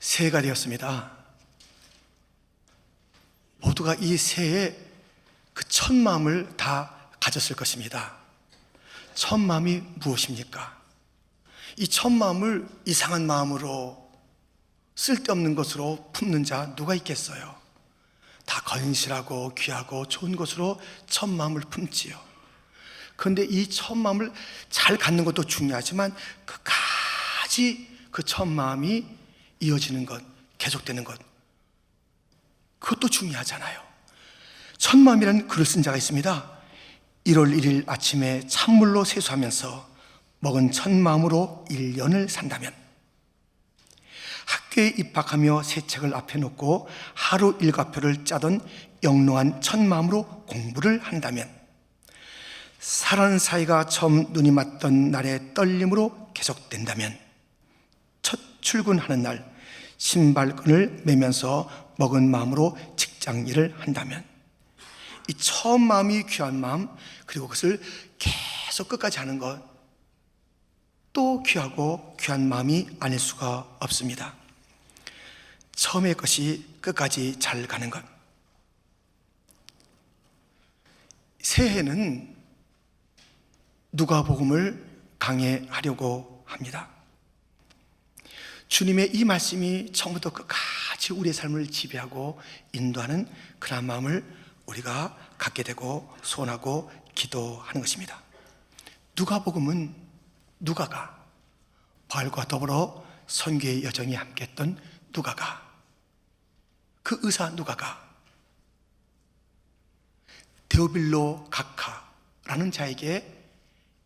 새해가 되었습니다. 모두가 이 새해 그 첫 마음을 다 가졌을 것입니다. 첫 마음이 무엇입니까? 이 첫 마음을 이상한 마음으로 쓸데없는 것으로 품는 자 누가 있겠어요? 다 건실하고 귀하고 좋은 것으로 첫 마음을 품지요. 그런데 이 첫 마음을 잘 갖는 것도 중요하지만 끝까지 그 첫 마음이 이어지는 것, 계속되는 것, 그것도 중요하잖아요. 첫 마음이라는 글을 쓴 자가 있습니다. 1월 1일 아침에 찬물로 세수하면서 먹은 첫 마음으로 1년을 산다면, 학교에 입학하며 새 책을 앞에 놓고 하루 일과표를 짜던 영롱한 첫 마음으로 공부를 한다면, 사랑하는 사이가 처음 눈이 맞던 날의 떨림으로 계속된다면, 첫 출근하는 날 신발끈을 매면서 먹은 마음으로 직장 일을 한다면, 이 처음 마음이 귀한 마음, 그리고 그것을 계속 끝까지 하는 것, 또 귀하고 귀한 마음이 아닐 수가 없습니다. 처음의 것이 끝까지 잘 가는 것. 새해는 누가복음을 강해하려고 합니다. 주님의 이 말씀이 처음부터 끝까지 우리의 삶을 지배하고 인도하는 그런 마음을 우리가 갖게 되고 소원하고 기도하는 것입니다. 누가복음은 누가가, 바울과 더불어 선교의 여정에 함께했던 누가가, 그 의사 누가가 데오빌로 가카라는 자에게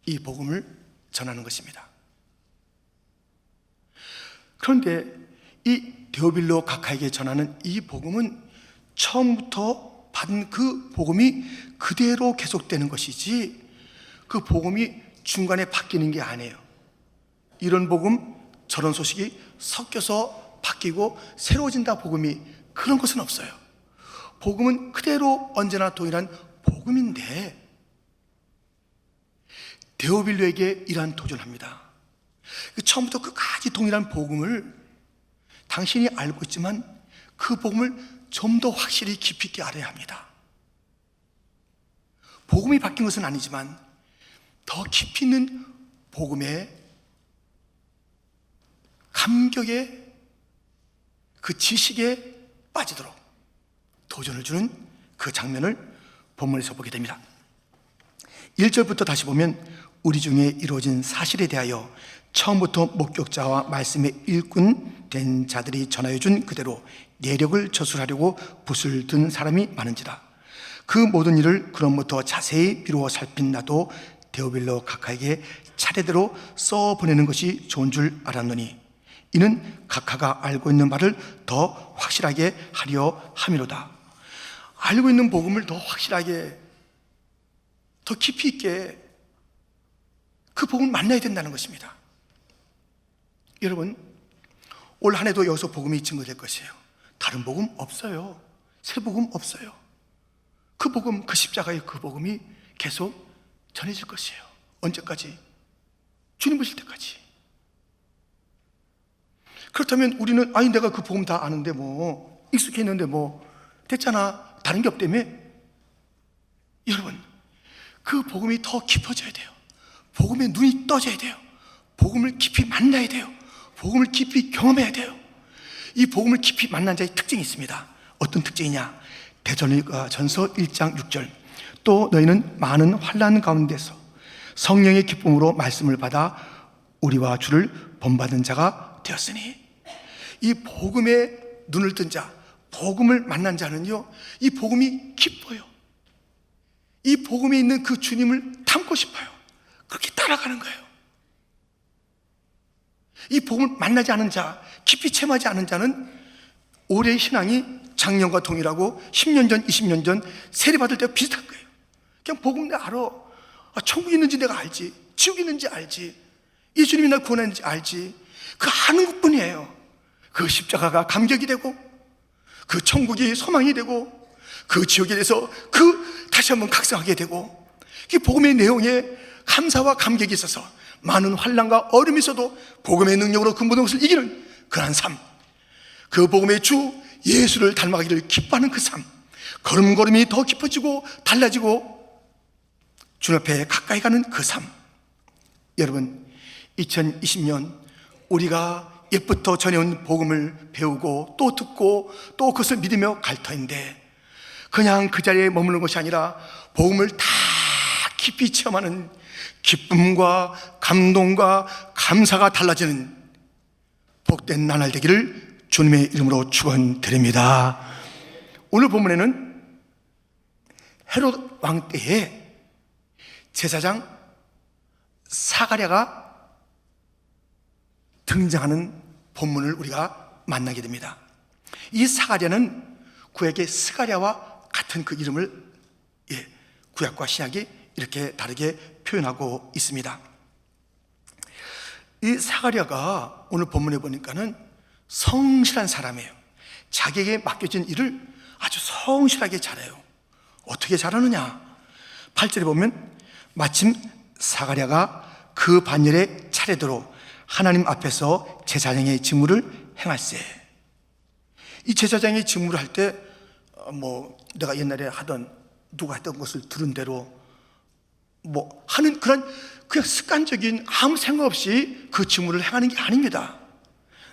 이 복음을 전하는 것입니다. 그런데 이 데오빌로 가카에게 전하는 이 복음은 처음부터 받은 그 복음이 그대로 계속되는 것이지, 그 복음이 중간에 바뀌는 게 아니에요. 이런 복음, 저런 소식이 섞여서 바뀌고 새로워진다 복음이, 그런 것은 없어요. 복음은 그대로 언제나 동일한 복음인데, 데오빌로에게 이러한 도전합니다. 처음부터 끝까지 동일한 복음을 당신이 알고 있지만 그 복음을 좀 더 확실히 깊이 있게 알아야 합니다. 복음이 바뀐 것은 아니지만 더 깊이 있는 복음의 감격에, 그 지식에 빠지도록 도전을 주는 그 장면을 본문에서 보게 됩니다. 1절부터 다시 보면, 우리 중에 이루어진 사실에 대하여 처음부터 목격자와 말씀의 일꾼 된 자들이 전하여 준 그대로 내력을 저술하려고 붓을 든 사람이 많은지라. 그 모든 일을 그럼부터 자세히 미루어 살핀 나도 데오빌로 가카에게 차례대로 써 보내는 것이 좋은 줄 알았노니, 이는 가카가 알고 있는 바를 더 확실하게 하려 함이로다. 알고 있는 복음을 더 확실하게, 더 깊이 있게 그 복음을 만나야 된다는 것입니다. 여러분, 올 한 해도 여기서 복음이 증거될 것이에요. 다른 복음 없어요. 새 복음 없어요. 그 복음, 그 십자가의 그 복음이 계속 전해질 것이에요. 언제까지? 주님 오실 때까지. 그렇다면 우리는, 아니 내가 그 복음 다 아는데 뭐 익숙해 있는데 뭐 됐잖아, 다른 게 없다며? 여러분, 그 복음이 더 깊어져야 돼요. 복음의 눈이 떠져야 돼요. 복음을 깊이 만나야 돼요. 복음을 깊이 경험해야 돼요. 이 복음을 깊이 만난 자의 특징이 있습니다. 어떤 특징이냐? 데살로니가전서 1장 6절, 또 너희는 많은 환난 가운데서 성령의 기쁨으로 말씀을 받아 우리와 주를 본받은 자가 되었으니. 이 복음에 눈을 뜬 자, 복음을 만난 자는요, 이 복음이 기뻐요. 이 복음에 있는 그 주님을 닮고 싶어요. 그렇게 따라가는 거예요. 이 복음을 만나지 않은 자, 깊이 체험하지 않은 자는 올해의 신앙이 작년과 동일하고 10년 전, 20년 전 세례받을 때와 비슷한 거예요. 그냥 복음 내가 알아. 천국이 있는지 내가 알지, 지옥이 있는지 알지, 예수님이 날 구원했는지 알지, 그 아는 것뿐이에요. 그 십자가가 감격이 되고, 그 천국이 소망이 되고, 그 지옥에 대해서 다시 한번 각성하게 되고, 이 복음의 내용에 감사와 감격이 있어서 많은 환난과 어려움이 있어도 복음의 능력으로 그 모든 것을 이기는 그러한 삶, 그 복음의 주 예수를 닮아가기를 기뻐하는 그 삶, 걸음걸음이 더 깊어지고 달라지고 주 앞에 가까이 가는 그 삶. 여러분, 2020년 우리가 옛부터 전해온 복음을 배우고 또 듣고 또 그것을 믿으며 갈 터인데, 그냥 그 자리에 머무는 것이 아니라 복음을 다 깊이 체험하는 기쁨과 감동과 감사가 달라지는 복된 나날 되기를 주님의 이름으로 축원드립니다. 오늘 본문에는 헤롯 왕 때에 제사장 사가랴가 등장하는 본문을 우리가 만나게 됩니다. 이 사가랴는 구약의 스가랴와 같은 그 이름을 구약과 신약이 이렇게 다르게 표현하고 있습니다. 이 사가랴가 오늘 본문에 보니까는 성실한 사람이에요. 자기에게 맡겨진 일을 아주 성실하게 잘해요. 어떻게 잘하느냐? 8절에 보면 마침 사가랴가 그 반열의 차례대로 하나님 앞에서 제사장의 직무를 행할세. 이 제사장의 직무를 할 때 내가 옛날에 하던 누가 했던 것을 들은 대로 하는 그냥 습관적인 아무 생각 없이 그 직무를 행하는 게 아닙니다.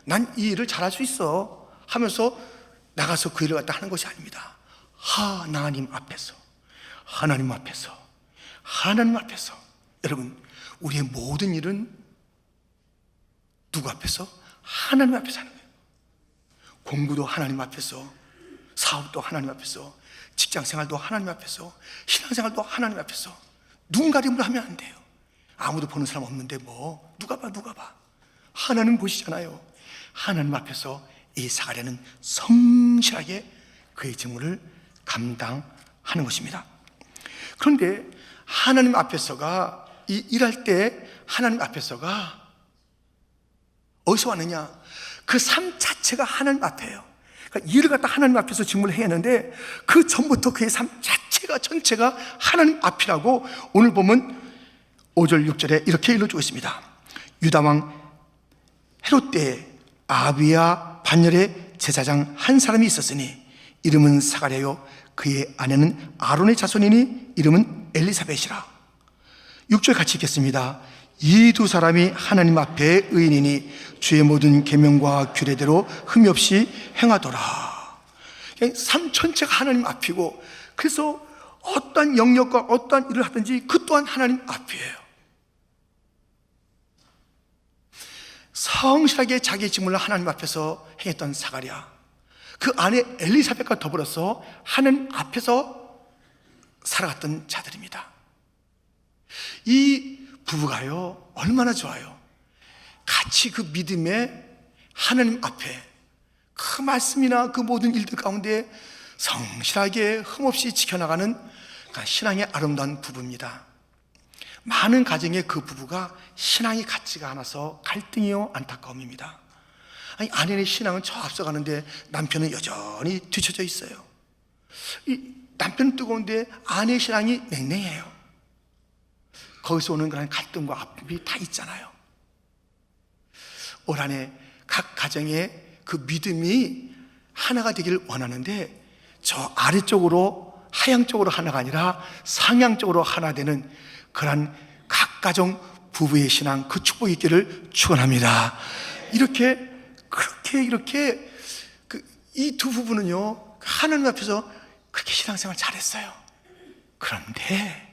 난 이 일을 잘할 수 있어 하면서 나가서 그 일을 갖다 하는 것이 아닙니다. 하나님 앞에서 여러분, 우리의 모든 일은 누구 앞에서? 하나님 앞에서 하는 거예요. 공부도 하나님 앞에서, 사업도 하나님 앞에서, 직장생활도 하나님 앞에서, 신앙생활도 하나님 앞에서. 눈 가림으로 하면 안 돼요. 아무도 보는 사람 없는데 누가 봐. 하나님 보시잖아요. 하나님 앞에서 이 사가랴는 성실하게 그의 직무를 감당하는 것입니다. 그런데 하나님 앞에서가 일할 때 하나님 앞에서가 어디서 왔느냐? 그 삶 자체가 하나님 앞이에요. 그러니까 일을 갖다 하나님 앞에서 직무를 해야 하는데 그 전부터 그의 삶 자체가 전체가 하나님 앞이라고 오늘 보면 5절 6절에 이렇게 일러주고 있습니다. 유다왕 헤롯 때에 아비야 반열에 제사장 한 사람이 있었으니 이름은 사가랴요 그의 아내는 아론의 자손이니 이름은 엘리사벳이라. 6절 같이 읽겠습니다. 이 두 사람이 하나님 앞에 의인이니 주의 모든 계명과 규례대로 흠이 없이 행하더라. 삶 전체가 하나님 앞이고, 그래서 어떠한 영역과 어떠한 일을 하든지 그 또한 하나님 앞이에요. 성실하게 자기의 직무를 하나님 앞에서 행했던 사가랴, 그 아내 엘리사벳과 더불어서 하나님 앞에서 살아갔던 자들입니다. 이 부부가요 얼마나 좋아요. 같이 그 믿음에 하나님 앞에 그 말씀이나 그 모든 일들 가운데 성실하게 흠없이 지켜나가는 신앙의 아름다운 부부입니다. 많은 가정의 그 부부가 신앙이 같지가 않아서 갈등이요 안타까움입니다. 아내의 신앙은 저 앞서가는데 남편은 여전히 뒤쳐져 있어요. 이 남편은 뜨거운데 아내의 신앙이 냉랭해요. 거기서 오는 그런 갈등과 아픔이 다 있잖아요. 올 한 해 각 가정의 그 믿음이 하나가 되기를 원하는데 저 아래쪽으로 하향 쪽으로 하나가 아니라 상향 쪽으로 하나 되는 그런 각 가정 부부의 신앙, 그 축복이 있기를 축원합니다. 이렇게 이 두 부부는요 하나님 앞에서 그렇게 신앙생활 잘했어요. 그런데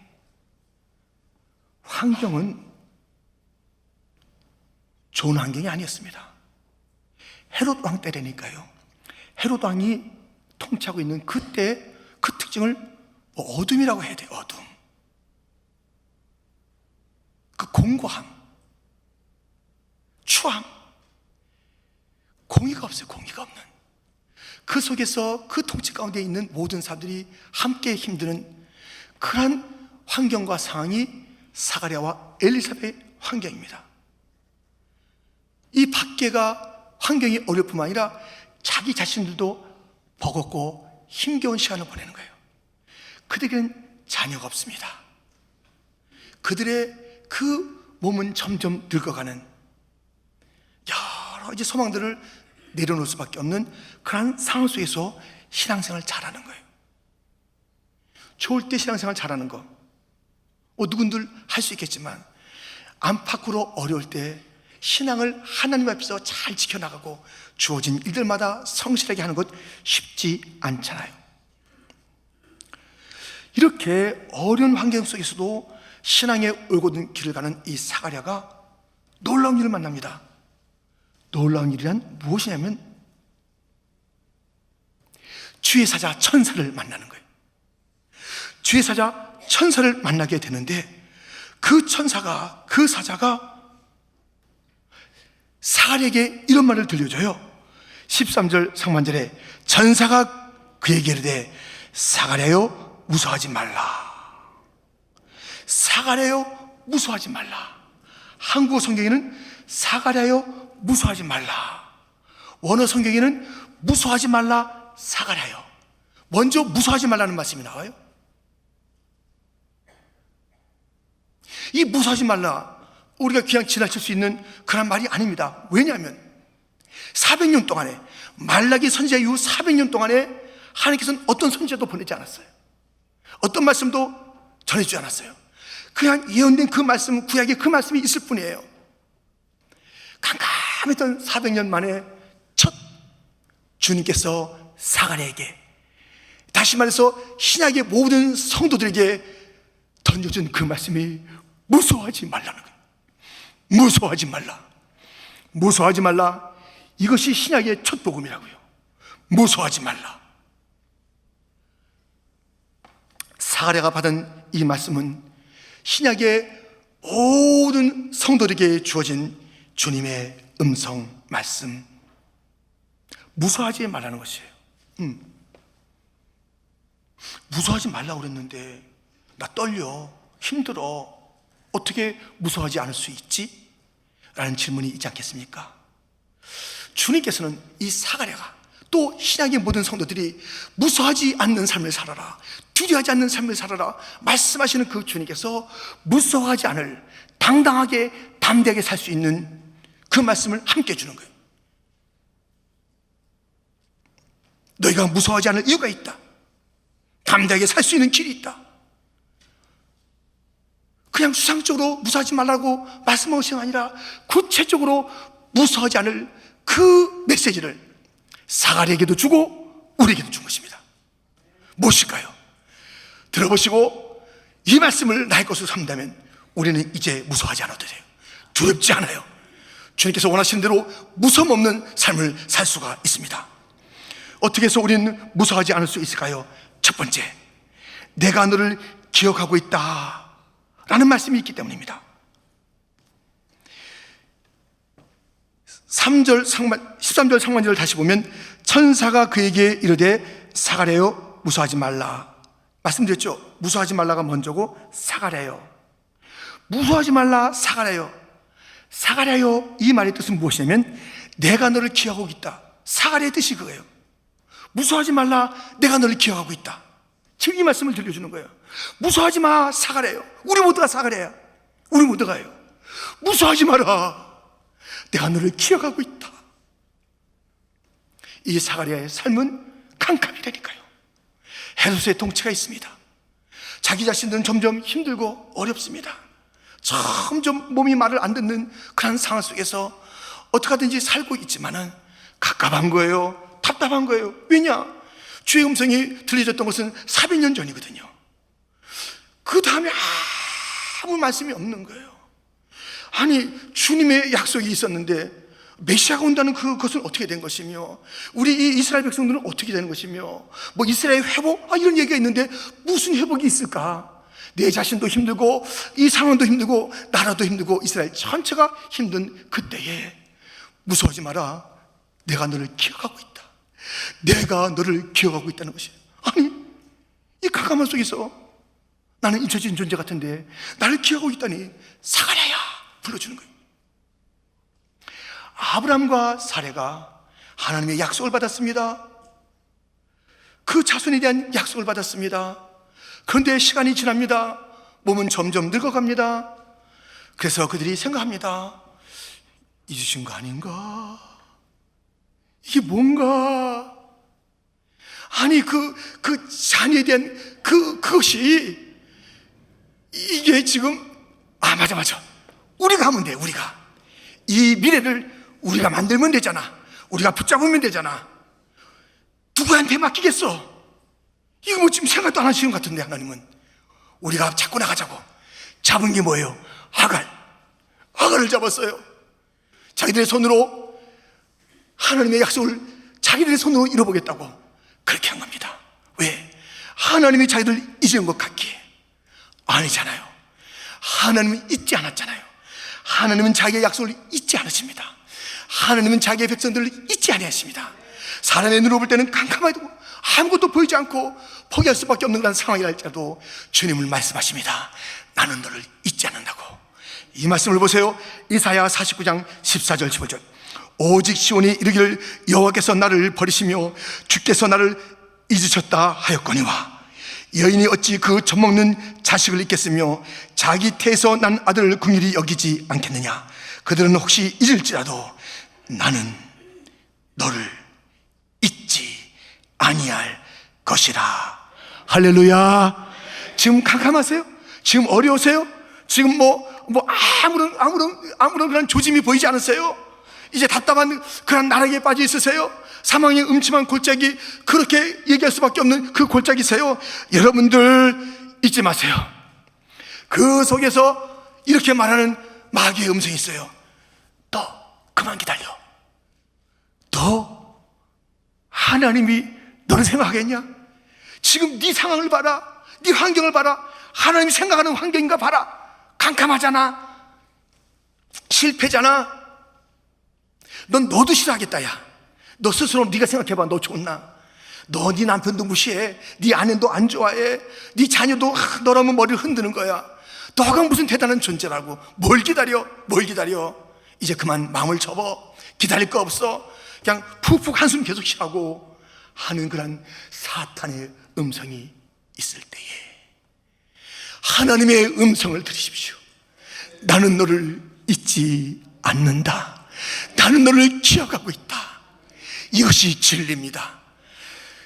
환경은 좋은 환경이 아니었습니다. 헤롯 왕 때라니까요. 헤롯 왕이 통치하고 있는 그때 그 특징을 어둠이라고 해야 돼요. 어둠. 그 공고함, 추함, 공의가 없어요. 공의가 없는 그 속에서 그 통치 가운데 있는 모든 사람들이 함께 힘드는 그러한 환경과 상황이 사가랴와 엘리사벳의 환경입니다. 이 밖에가 환경이 어려울 뿐만 아니라 자기 자신들도 버겁고 힘겨운 시간을 보내는 거예요. 그들에게는 자녀가 없습니다. 그들의 그 몸은 점점 늙어가는 여러 이제 소망들을 내려놓을 수밖에 없는 그런 상황 속에서 신앙생활을 잘하는 거예요. 좋을 때 신앙생활 잘하는 거 누군들 할 수 있겠지만 안팎으로 어려울 때 신앙을 하나님 앞에서 잘 지켜나가고 주어진 일들마다 성실하게 하는 것 쉽지 않잖아요. 이렇게 어려운 환경 속에서도 신앙의 올곧은 길을 가는 이 사가랴가 놀라운 일을 만납니다. 놀라운 일이란 무엇이냐면 주의 사자 천사를 만나는 거예요. 주의 사자 천사를 만나게 되는데 그 천사가, 그 사자가 사가랴에게 이런 말을 들려줘요. 13절 상반절에 천사가 그에게 이르되 사가랴여 무서워하지 말라. 사가랴여 무서워하지 말라. 한국어 성경에는 사가랴여 무서워하지 말라. 원어 성경에는 무서워하지 말라 사가랴여. 먼저 무서워하지 말라는 말씀이 나와요. 이 무서워하지 말라, 우리가 그냥 지나칠 수 있는 그런 말이 아닙니다. 왜냐하면 400년 동안에, 말라기 선지자 이후 400년 동안에 하나님께서는 어떤 선지자도 보내지 않았어요. 어떤 말씀도 전해주지 않았어요. 그냥 예언된 그 말씀, 구약에 그 말씀이 있을 뿐이에요. 캄캄했던 400년 만에 첫 주님께서 사가랴에게, 다시 말해서 신약의 모든 성도들에게 던져준 그 말씀이 무서워하지 말라는 거예요. 무서워하지 말라. 무서워하지 말라. 이것이 신약의 첫 복음이라고요. 무서워하지 말라. 사가랴가 받은 이 말씀은 신약의 모든 성도들에게 주어진 주님의 음성 말씀, 무서워하지 말라는 것이에요. 무서워하지 말라고 그랬는데 나 떨려, 힘들어, 어떻게 무서워하지 않을 수 있지? 라는 질문이 있지 않겠습니까? 주님께서는 이 사가랴가, 또 신약의 모든 성도들이 무서워하지 않는 삶을 살아라, 두려워하지 않는 삶을 살아라 말씀하시는 그 주님께서 무서워하지 않을, 당당하게 담대하게 살 수 있는 그 말씀을 함께 해주는 거예요. 너희가 무서워하지 않을 이유가 있다. 담대하게 살 수 있는 길이 있다. 그냥 수상적으로 무서워하지 말라고 말씀하신 것이 아니라 구체적으로 무서워하지 않을 그 메시지를 사가랴에게도 주고 우리에게도 준 것입니다. 무엇일까요? 들어보시고 이 말씀을 나의 것으로 삼는다면 우리는 이제 무서워하지 않아도 돼요. 두렵지 않아요. 주님께서 원하시는 대로 무서움 없는 삶을 살 수가 있습니다. 어떻게 해서 우리는 무서워하지 않을 수 있을까요? 첫 번째, 내가 너를 기억하고 있다 라는 말씀이 있기 때문입니다. 13절 상반절을 다시 보면 천사가 그에게 이르되 사가랴여 무서워하지 말라. 말씀드렸죠? 무서워하지 말라가 먼저고 사가랴여, 무서워하지 말라 사가랴여. 사가랴여, 이 말의 뜻은 무엇이냐면 내가 너를 기억하고 있다. 사가랴의 뜻이 그거예요. 무서워하지 말라, 내가 너를 기억하고 있다. 지금 이 말씀을 들려주는 거예요. 무서워하지 마 사가랴여. 우리 모두가 사가랴야. 우리 모두가요. 무서워하지 마라, 내가 너를 기억하고 있다. 이 사가랴의 삶은 캄캄이라니까요. 헤로스의 통치가 있습니다. 자기 자신들은 점점 힘들고 어렵습니다. 점점 몸이 말을 안 듣는 그런 상황 속에서 어떻게 하든지 살고 있지만은 갑갑한 거예요. 답답한 거예요. 왜냐? 주의 음성이 들려졌던 것은 400년 전이거든요. 그 다음에 아무 말씀이 없는 거예요. 아니, 주님의 약속이 있었는데 메시아가 온다는 그것은 어떻게 된 것이며, 우리 이 이스라엘 백성들은 어떻게 되는 것이며, 뭐 이스라엘 회복? 이런 얘기가 있는데 무슨 회복이 있을까? 내 자신도 힘들고 이 상황도 힘들고 나라도 힘들고 이스라엘 전체가 힘든 그때에 무서워하지 마라, 내가 너를 기억하고 있다. 내가 너를 기억하고 있다는 것이에요. 아니, 이 깜깜한 속에서 나는 잊혀진 존재 같은데 나를 기억하고 있다니 사가랴야 불러주는 거예요. 아브라함과 사례가 하나님의 약속을 받았습니다. 그 자손에 대한 약속을 받았습니다. 그런데 시간이 지납니다. 몸은 점점 늙어갑니다. 그래서 그들이 생각합니다. 잊으신 거 아닌가? 이게 뭔가, 아니, 그 자녀에 대한 그것이, 이게 지금, 맞아. 우리가 하면 돼, 우리가. 이 미래를 우리가 만들면 되잖아. 우리가 붙잡으면 되잖아. 누구한테 맡기겠어? 이거 뭐 지금 생각도 안 하시는 것 같은데, 하나님은. 우리가 잡고 나가자고. 잡은 게 뭐예요? 아갈을 잡았어요. 자기들의 손으로 하나님의 약속을 자기들의 손으로 이뤄보겠다고 그렇게 한 겁니다. 왜? 하나님이 자기들 잊은 것 같기에. 아니잖아요. 하나님은 잊지 않았잖아요. 하나님은 자기의 약속을 잊지 않으십니다. 하나님은 자기의 백성들을 잊지 아니하십니다. 사람의 눈으로 볼 때는 캄캄하고 아무것도 보이지 않고 포기할 수밖에 없는 그런 상황이랄지라도 주님을 말씀하십니다. 나는 너를 잊지 않는다고. 이 말씀을 보세요. 이사야 49장 14절 15절. 오직 시온이 이르기를 여호와께서 나를 버리시며 주께서 나를 잊으셨다 하였거니와 여인이 어찌 그 젖먹는 자식을 잊겠으며 자기 태에서 난 아들을 긍휼히 여기지 않겠느냐. 그들은 혹시 잊을지라도 나는 너를 잊지 아니할 것이라. 할렐루야. 지금 캄캄하세요? 지금 어려우세요? 지금 아무런 그런 조짐이 보이지 않으세요? 이제 답답한 그런 나락에 빠져 있으세요? 사망의 음침한 골짜기, 그렇게 얘기할 수밖에 없는 그 골짜기세요? 여러분들 잊지 마세요. 그 속에서 이렇게 말하는 마귀의 음성이 있어요. 너 그만 기다려. 너 하나님이 너를 생각하겠냐? 지금 네 상황을 봐라. 네 환경을 봐라. 하나님이 생각하는 환경인가 봐라. 캄캄하잖아. 실패잖아. 너도 싫어하겠다. 야, 너 스스로 네가 생각해봐. 너 좋나? 너 네 남편도 무시해. 네 아내도 안 좋아해. 네 자녀도 너라면 머리를 흔드는 거야. 너가 무슨 대단한 존재라고. 뭘 기다려? 이제 그만 마음을 접어. 기다릴 거 없어. 그냥 푹푹 한숨 계속 쉬라고 하는 그런 사탄의 음성이 있을 때에 하나님의 음성을 들으십시오. 나는 너를 잊지 않는다. 나는 너를 기억하고 있다. 이것이 진리입니다.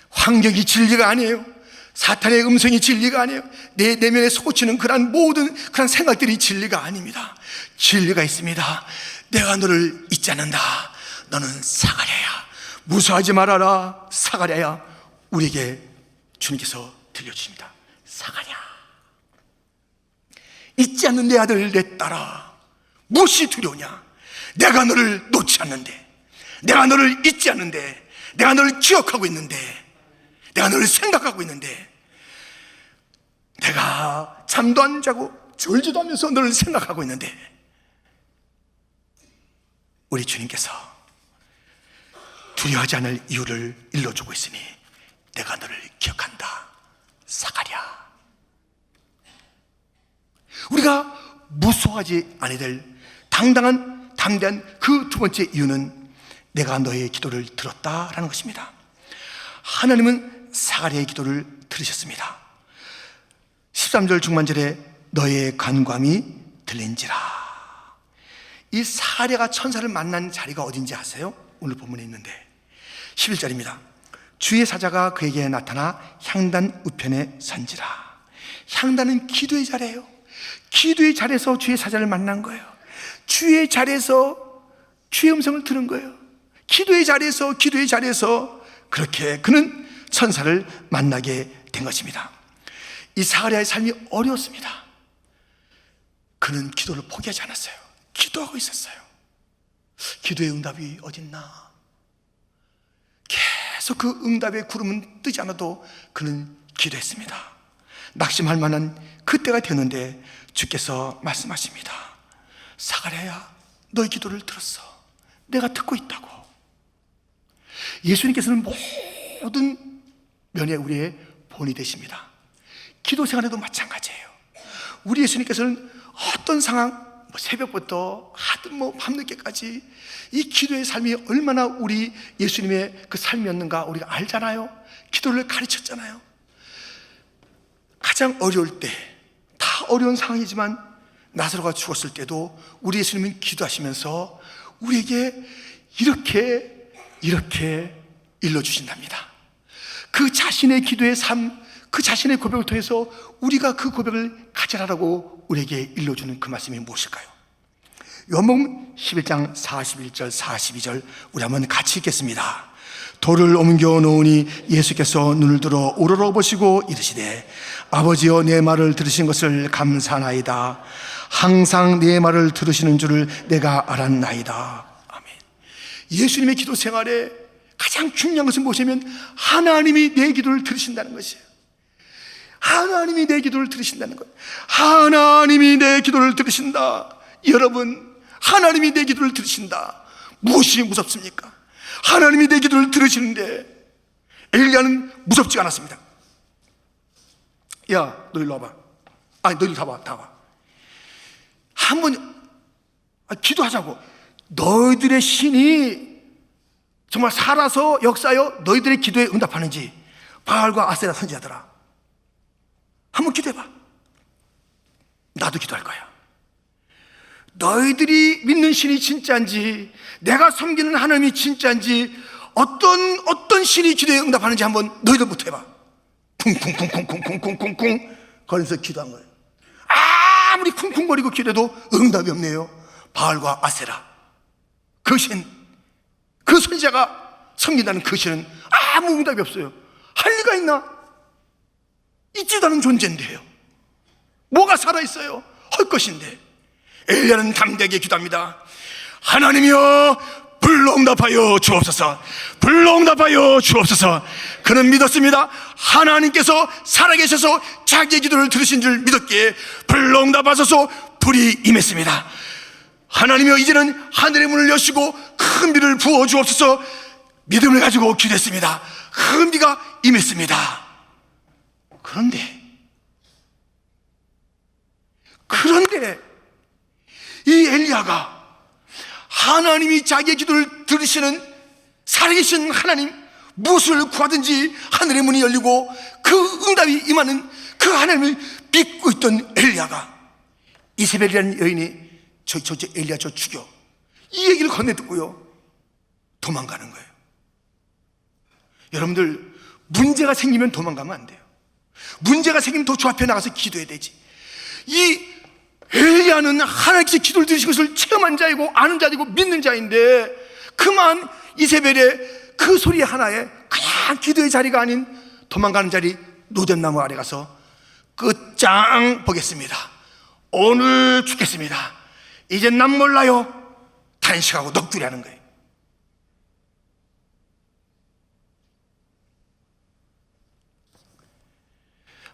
환경이 진리가 아니에요. 사탄의 음성이 진리가 아니에요. 내 내면에 솟구치는 그런 모든 그런 생각들이 진리가 아닙니다. 진리가 있습니다. 내가 너를 잊지 않는다. 너는 사가랴야. 무서워하지 말아라. 사가랴야. 우리에게 주님께서 들려주십니다. 사가랴. 잊지 않는 내 아들 내 딸아, 무엇이 두려우냐? 내가 너를 놓지 않는데, 내가 너를 잊지 않는데, 내가 너를 기억하고 있는데, 내가 너를 생각하고 있는데, 내가 잠도 안 자고 졸지도 않으면서 너를 생각하고 있는데, 우리 주님께서 두려워하지 않을 이유를 일러주고 있으니 내가 너를 기억한다. 사가랴. 우리가 무서워하지 않아야 될 당당한 담대한 그 두 번째 이유는 내가 너의 기도를 들었다라는 것입니다. 하나님은 사가랴의 기도를 들으셨습니다. 13절 중반절에 너의 간구함이 들린지라. 이 사가랴가 천사를 만난 자리가 어딘지 아세요? 오늘 본문에 있는데 11절입니다. 주의 사자가 그에게 나타나 향단 우편에 선지라. 향단은 기도의 자리예요. 기도의 자리에서 주의 사자를 만난 거예요. 주의 자리에서 주의 음성을 들은 거예요. 기도의 자리에서 그렇게 그는 천사를 만나게 된 것입니다. 이 사가랴의 삶이 어려웠습니다. 그는 기도를 포기하지 않았어요. 기도하고 있었어요. 기도의 응답이 어딨나? 계속 그 응답의 구름은 뜨지 않아도 그는 기도했습니다. 낙심할 만한 그때가 되는데 주께서 말씀하십니다. 사가랴야, 너의 기도를 들었어. 내가 듣고 있다고. 예수님께서는 모든 면에 우리의 본이 되십니다. 기도 생활에도 마찬가지예요. 우리 예수님께서는 어떤 상황, 새벽부터 하든 밤늦게까지 이 기도의 삶이 얼마나 우리 예수님의 그 삶이었는가 우리가 알잖아요. 기도를 가르쳤잖아요. 가장 어려울 때, 다 어려운 상황이지만 나사로가 죽었을 때도 우리 예수님은 기도하시면서 우리에게 이렇게 이렇게 일러주신답니다. 그 자신의 기도의 삶, 그 자신의 고백을 통해서 우리가 그 고백을 가져라라고 우리에게 일러주는 그 말씀이 무엇일까요? 요한복음 11장 41절 42절 우리 한번 같이 읽겠습니다. 돌을 옮겨 놓으니 예수께서 눈을 들어 우러러 보시고 이르시되 아버지여 내 말을 들으신 것을 감사하나이다. 항상 내 말을 들으시는 줄을 내가 알았나이다. 아멘. 예수님의 기도 생활에 가장 중요한 것은 무엇이냐면 하나님이 내 기도를 들으신다는 것이에요. 하나님이 내 기도를 들으신다는 것. 하나님이 내 기도를 들으신다. 여러분, 하나님이 내 기도를 들으신다. 무엇이 무섭습니까? 하나님이 내 기도를 들으시는데 엘리야는 무섭지 않았습니다. 야, 너 일로 와봐. 아니, 너 일로 다 와. 한번 기도하자고. 너희들의 신이 정말 살아서 역사하여 너희들의 기도에 응답하는지 바알과 아세라 선지자들아, 한번 기도해봐. 나도 기도할 거야. 너희들이 믿는 신이 진짜인지, 내가 섬기는 하나님이 진짜인지, 어떤 신이 기도에 응답하는지 한번 너희들부터 해봐. 쿵쿵쿵쿵쿵쿵쿵쿵쿵 거기서 기도한 거예요. 아무리 쿵쿵거리고 기도해도 응답이 없네요. 바알과 아세라, 그 신, 그 선지자가 섬긴다는 그 신은 아무 응답이 없어요. 할 리가 있나? 있지도 않은 존재인데요. 뭐가 살아있어요? 할 것인데. 엘리야는 담대하게 기도합니다. 하나님이여 불로 응답하여 주옵소서. 불로 응답하여 주옵소서. 그는 믿었습니다. 하나님께서 살아계셔서 자기의 기도를 들으신 줄 믿었기에 불로 응답하소서. 불이 임했습니다. 하나님이여 이제는 하늘의 문을 여시고 큰 비를 부어 주옵소서. 믿음을 가지고 기도했습니다. 큰 비가 임했습니다. 그런데 이 엘리야가 하나님이 자기의 기도를 들으시는 살아계신 하나님, 무엇을 구하든지 하늘의 문이 열리고 그 응답이 임하는 그 하나님을 믿고 있던 엘리야가 이세벨이라는 여인이 저 엘리야 저 죽여, 이 얘기를 건네 듣고요 도망가는 거예요. 여러분들, 문제가 생기면 도망가면 안 돼요. 문제가 생기면 더 주 앞에 나가서 기도해야 되지. 이 엘리야는 하나님께서 기도를 들으신 것을 체험한 자이고 아는 자이고 믿는 자인데, 그만 이세벨의 그 소리 하나에 그냥 기도의 자리가 아닌 도망가는 자리, 노전나무 아래 가서 끝장 보겠습니다. 오늘 죽겠습니다. 이젠 난 몰라요. 탄식하고 넋두리 하는 거예요.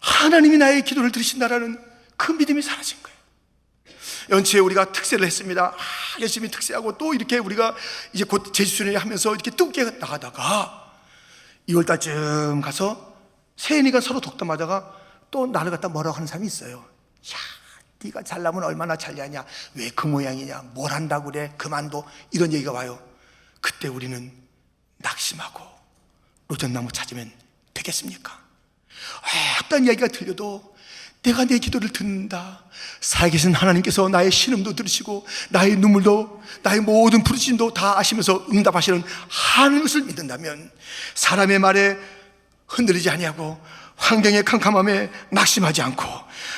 하나님이 나의 기도를 들으신다라는 그 믿음이 사라진 거예요. 연초에 우리가 특세를 했습니다. 열심히 특세하고 또 이렇게 우리가 이제 곧 제주순회 하면서 이렇게 뜨겁게 나가다가 2월달쯤 가서 세인이가 서로 독담하다가 또 나를 갖다 뭐라고 하는 사람이 있어요. 야, 네가 잘나면 얼마나 잘냐냐, 왜 그 모양이냐, 뭘 한다고 그래, 그만둬, 이런 얘기가 와요. 그때 우리는 낙심하고 로전나무 찾으면 되겠습니까? 어떤 얘기가 들려도 내가 내 기도를 듣는다, 살아계신 하나님께서 나의 신음도 들으시고 나의 눈물도, 나의 모든 부르짖음도 다 아시면서 응답하시는 하나님의 것을 믿는다면 사람의 말에 흔들리지 아니하고 환경의 캄캄함에 낙심하지 않고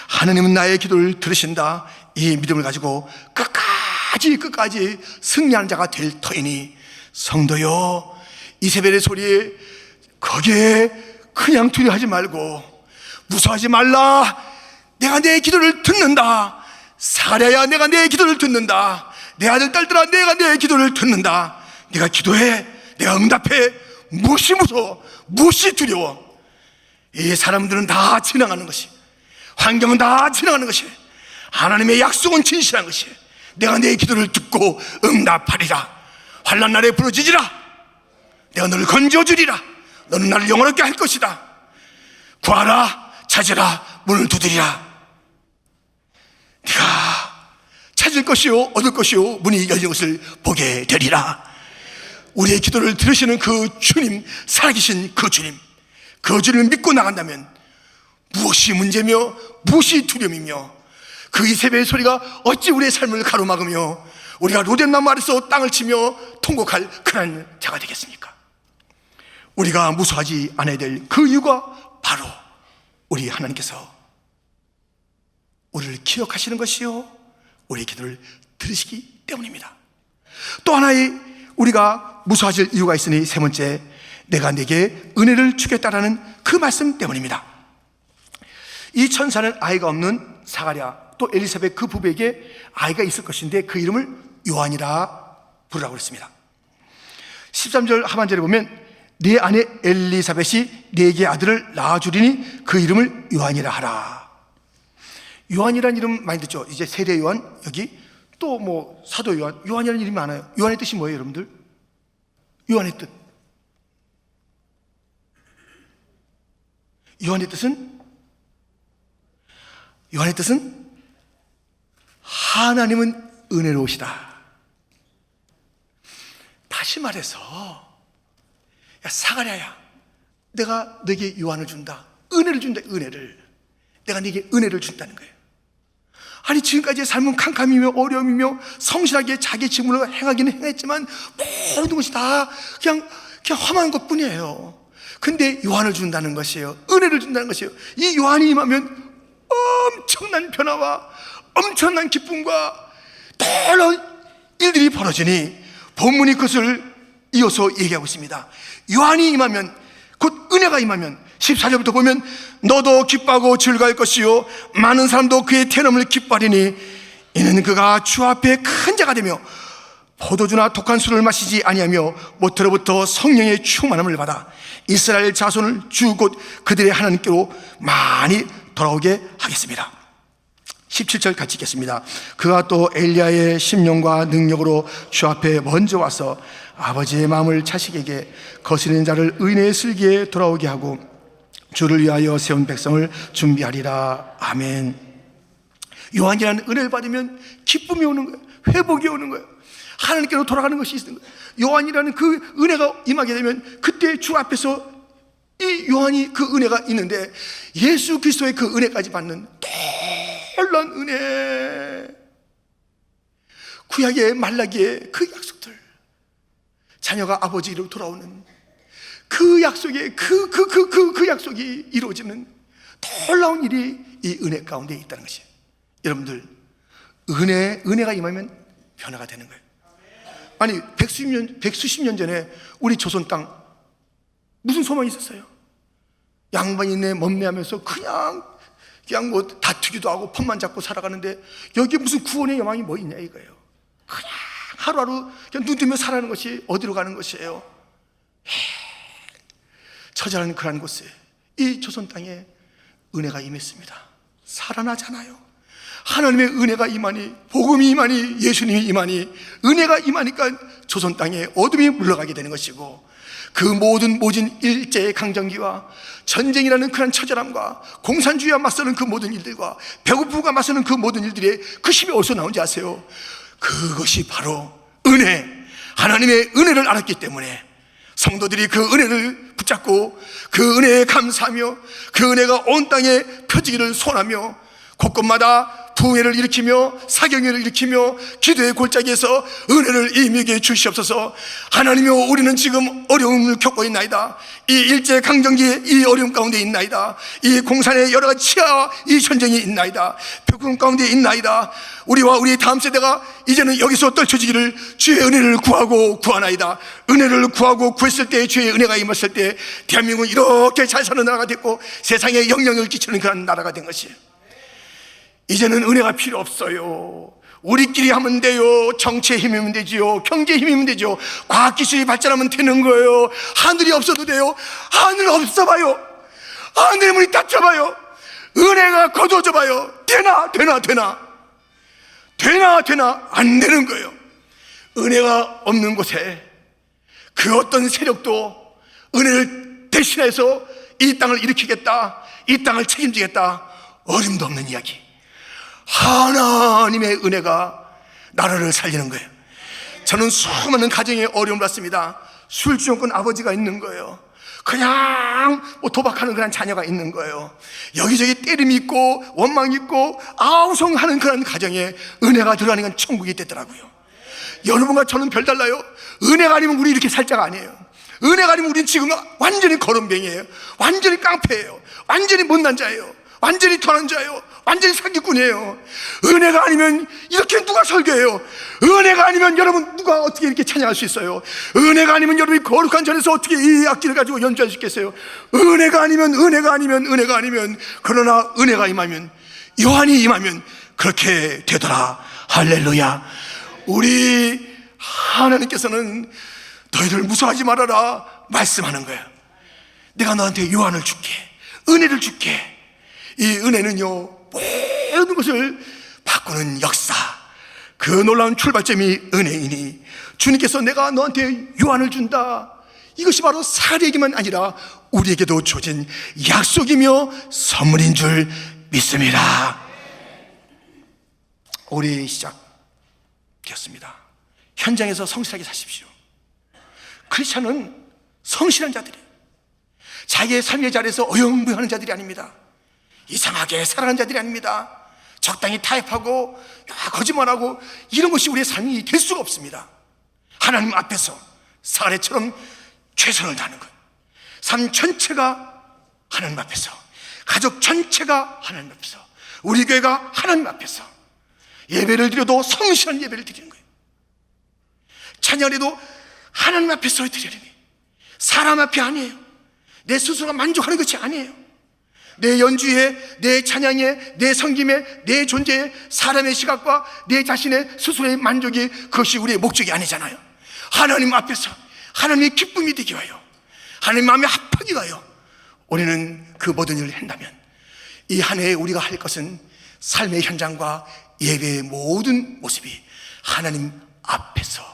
하나님은 나의 기도를 들으신다, 이 믿음을 가지고 끝까지 승리하는 자가 될 터이니, 성도여, 이세벨의 소리에 거기에 그냥 두려워하지 말고 무서워하지 말라. 내가 내 기도를 듣는다. 사랴야, 내가 내 기도를 듣는다. 내 아들 딸들아, 내가 내 기도를 듣는다. 내가 기도해, 내가 응답해. 무엇이 무서워, 무엇이 두려워. 이 사람들은 다 지나가는 것이, 환경은 다 지나가는 것이, 하나님의 약속은 진실한 것이, 내가 내 기도를 듣고 응답하리라. 환난 날에 부르짖으라. 내가 너를 건져주리라. 너는 나를 영원하게 할 것이다. 구하라, 찾으라, 문을 두드리라. 네가 찾을 것이요 얻을 것이요 문이 열린 것을 보게 되리라. 우리의 기도를 들으시는 그 주님, 살아계신 그 주님, 그 주님을 믿고 나간다면 무엇이 문제며 무엇이 두려움이며 그 이세벨의 소리가 어찌 우리의 삶을 가로막으며 우리가 로뎀나무 아래서 땅을 치며 통곡할 그런 자가 되겠습니까? 우리가 무서워하지 않아야 될 그 이유가 바로 우리 하나님께서 우리를 기억하시는 것이요, 우리의 기도를 들으시기 때문입니다. 또 하나의 우리가 무서워하실 이유가 있으니, 세 번째, 내가 네게 은혜를 주겠다라는 그 말씀 때문입니다. 이 천사는 아이가 없는 사가랴 또 엘리사벳 그 부부에게 아이가 있을 것인데 그 이름을 요한이라 부르라고 했습니다. 13절 하반절에 보면 네 아내 엘리사벳이 네게 아들을 낳아주리니 그 이름을 요한이라 하라. 요한이라는 이름 많이 듣죠. 이제 세례 요한, 여기 또 뭐 사도 요한, 요한이라는 이름이 많아요. 요한의 뜻이 뭐예요, 여러분들? 요한의 뜻, 요한의 뜻은 하나님은 은혜로우시다. 다시 말해서, 야 사가랴야, 내가 너에게 요한을 준다, 은혜를 준다. 은혜를, 내가 너에게 은혜를 준다는 거예요. 아니 지금까지의 삶은 캄캄이며 어려움이며 성실하게 자기 직분을 행하기는 행했지만 모든 것이 다 그냥 험한 것뿐이에요. 근데 요한을 준다는 것이에요. 은혜를 준다는 것이에요. 이 요한이 임하면 엄청난 변화와 엄청난 기쁨과 놀라운 일들이 벌어지니 본문이 그것을 이어서 얘기하고 있습니다. 요한이 임하면, 곧 은혜가 임하면 14절부터 보면 너도 기뻐하고 즐거워할 것이요 많은 사람도 그의 태어남을 기뻐하리니 이는 그가 주 앞에 큰 자가 되며 포도주나 독한 술을 마시지 아니하며 모태로부터 성령의 충만함을 받아 이스라엘 자손을 주 곧 그들의 하나님께로 많이 돌아오게 하겠습니다. 17절 같이 읽겠습니다. 그가 또 엘리야의 심령과 능력으로 주 앞에 먼저 와서 아버지의 마음을 자식에게 거스리는 자를 의인의 슬기에 돌아오게 하고 주를 위하여 세운 백성을 준비하리라. 아멘. 요한이라는 은혜를 받으면 기쁨이 오는 거예요. 회복이 오는 거예요. 하나님께로 돌아가는 것이 있는 거예요. 요한이라는 그 은혜가 임하게 되면 그때 주 앞에서 이 요한이 그 은혜가 있는데 예수 그리스도의 그 은혜까지 받는 놀라운 은혜, 구약의 말라기의 그 약속들, 자녀가 아버지로 돌아오는 그 약속의 그 약속이 이루어지는 놀라운 일이 이 은혜 가운데 있다는 것이에요. 여러분들, 은혜가 임하면 변화가 되는 거예요. 아니 백수십 년 전에 우리 조선 땅 무슨 소망이 있었어요? 양반이네 먼매하면서 그냥 뭐 다투기도 하고 폰만 잡고 살아가는데 여기에 무슨 구원의 여망이 뭐 있냐 이거예요. 그냥 하루하루 그냥 눈 뜨며 살아가는 것이 어디로 가는 것이에요? 처절한 그러한 곳에 이 조선 땅에 은혜가 임했습니다. 살아나잖아요. 하나님의 은혜가 임하니, 복음이 임하니, 예수님이 임하니, 은혜가 임하니까 조선 땅에 어둠이 물러가게 되는 것이고, 그 모든 일제의 강점기와 전쟁이라는 그런 처절함과 공산주의와 맞서는 그 모든 일들과 배고픔과 맞서는 그 모든 일들이 그 힘이 어디서 나온지 아세요? 그것이 바로 은혜, 하나님의 은혜를 알았기 때문에 성도들이 그 은혜를 붙잡고 그 은혜에 감사하며 그 은혜가 온 땅에 펴지기를 소원하며 곳곳마다 부흥회를 일으키며 사경회를 일으키며 기도의 골짜기에서 은혜를 임하게 주시옵소서. 하나님이여, 우리는 지금 어려움을 겪고 있나이다. 이 일제강점기에 이 어려움 가운데 있나이다. 이 공산의 여러 가지 치하와 이 전쟁이 있나이다. 배고픔 가운데 있나이다. 우리와 우리 다음 세대가 이제는 여기서 떨쳐지기를 주의 은혜를 구하나이다. 은혜를 구하고 구했을 때, 주의 은혜가 임했을 때 대한민국은 이렇게 잘 사는 나라가 됐고 세상에 영향을 끼치는 그런 나라가 된 것이에요. 이제는 은혜가 필요 없어요. 우리끼리 하면 돼요. 정치의 힘이면 되지요. 경제의 힘이면 되죠. 과학기술이 발전하면 되는 거예요. 하늘이 없어도 돼요. 하늘 없어봐요. 하늘의 문이 닫혀봐요. 은혜가 거둬져봐요. 되나 안 되는 거예요. 은혜가 없는 곳에 그 어떤 세력도 은혜를 대신해서 이 땅을 일으키겠다, 이 땅을 책임지겠다, 어림도 없는 이야기. 하나님의 은혜가 나라를 살리는 거예요. 저는 수많은 가정에 어려움을 받습니다. 술주정권 아버지가 있는 거예요. 그냥 뭐 도박하는 그런 자녀가 있는 거예요. 여기저기 때림이 있고 원망이 있고 아우성하는 그런 가정에 은혜가 들어가는 건 천국이 되더라고요. 여러분과 저는 별달라요. 은혜가 아니면 우리 이렇게 살 자가 아니에요. 은혜가 아니면 우리는 지금 완전히 거렁뱅이에요. 완전히 깡패예요. 완전히 못난 자예요. 완전히 더한 자예요. 완전히 사기꾼이에요. 은혜가 아니면 이렇게 누가 설교해요? 은혜가 아니면 여러분 누가 어떻게 이렇게 찬양할 수 있어요? 은혜가 아니면 여러분이 거룩한 전에서 어떻게 이 악기를 가지고 연주할 수 있겠어요? 은혜가 아니면 그러나 은혜가 임하면, 요한이 임하면 그렇게 되더라. 할렐루야. 우리 하나님께서는 너희들 무서워하지 말아라 말씀하는 거예요. 내가 너한테 요한을 줄게, 은혜를 줄게. 이 은혜는요, 모든 것을 바꾸는 역사, 그 놀라운 출발점이 은혜이니 주님께서 내가 너한테 요한을 준다, 이것이 바로 사례에게만 아니라 우리에게도 주어진 약속이며 선물인 줄 믿습니다. 올해 시작되었습니다. 현장에서 성실하게 사십시오. 크리스찬은 성실한 자들이에요. 자기의 삶의 자리에서 어영부영하는 자들이 아닙니다. 이상하게 살아가는 자들이 아닙니다. 적당히 타협하고 거짓말하고 이런 것이 우리의 삶이 될 수가 없습니다. 하나님 앞에서 사례처럼 최선을 다하는 것, 삶 전체가 하나님 앞에서, 가족 전체가 하나님 앞에서, 우리 교회가 하나님 앞에서 예배를 드려도 성실한 예배를 드리는 거예요. 찬양을 해도 하나님 앞에서 드리는 거예요. 사람 앞이 아니에요. 내 스스로가 만족하는 것이 아니에요. 내 연주에, 내 찬양에, 내 섬김에, 내 존재에 사람의 시각과 내 자신의 스스로의 만족이, 그것이 우리의 목적이 아니잖아요. 하나님 앞에서 하나님의 기쁨이 되기 위하여, 하나님 마음에 합하기 위하여 우리는 그 모든 일을 한다면 이 한 해에 우리가 할 것은 삶의 현장과 예배의 모든 모습이 하나님 앞에서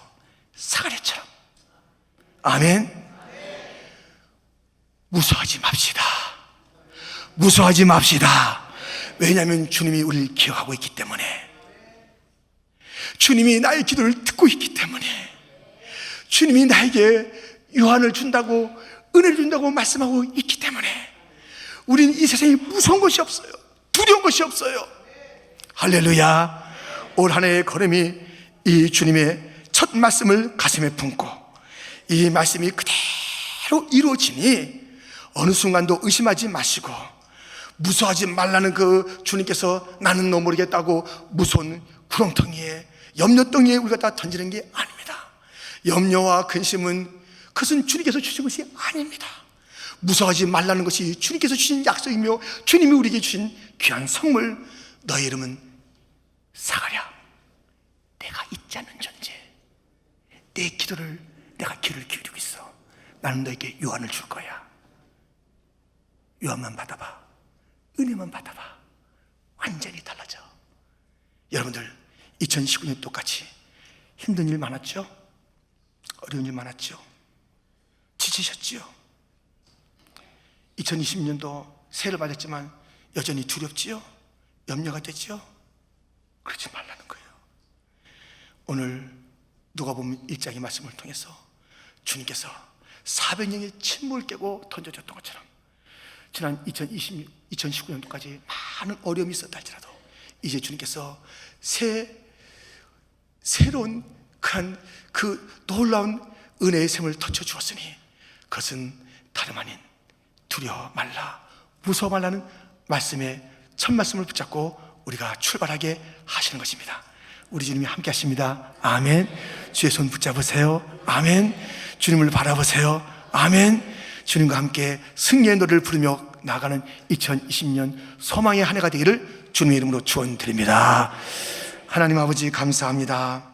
사가랴처럼, 아멘. 무서워하지 맙시다. 무서워하지 맙시다. 왜냐하면 주님이 우리를 기억하고 있기 때문에, 주님이 나의 기도를 듣고 있기 때문에, 주님이 나에게 요한을 준다고, 은혜를 준다고 말씀하고 있기 때문에 우리는 이 세상에 무서운 것이 없어요. 두려운 것이 없어요. 할렐루야. 올 한 해의 걸음이 이 주님의 첫 말씀을 가슴에 품고 이 말씀이 그대로 이루어지니 어느 순간도 의심하지 마시고, 무서워하지 말라는 그 주님께서 나는 너 모르겠다고 무서운 구렁텅이에, 염려덩이에 우리가 다 던지는 게 아닙니다. 염려와 근심은 그것은 주님께서 주신 것이 아닙니다. 무서워하지 말라는 것이 주님께서 주신 약속이며 주님이 우리에게 주신 귀한 선물. 너의 이름은 사가랴, 내가 잊지 않는 존재. 내 기도를, 내가 귀를 기울이고 있어. 나는 너에게 요한을 줄 거야. 요한만 받아봐, 은혜만 받아봐. 완전히 달라져. 여러분들 2019년 똑같이 힘든 일 많았죠? 어려운 일 많았죠? 지치셨지요? 2020년도 새해를 맞았지만 여전히 두렵지요? 염려가 되지요? 그러지 말라는 거예요. 오늘 누가복음 1장의 말씀을 통해서 주님께서 400년의 침묵을 깨고 던져줬던 것처럼 지난 2019년도까지 많은 어려움이 있었다 할지라도 이제 주님께서 새로운 그 놀라운 은혜의 샘을 터쳐주었으니 그것은 다름 아닌 두려워 말라, 무서워 말라는 말씀의 첫 말씀을 붙잡고 우리가 출발하게 하시는 것입니다. 우리 주님이 함께 하십니다. 아멘. 주의 손 붙잡으세요. 아멘. 주님을 바라보세요. 아멘. 주님과 함께 승리의 노래를 부르며 나가는 2020년 소망의 한 해가 되기를 주님의 이름으로 축원드립니다. 하나님 아버지 감사합니다.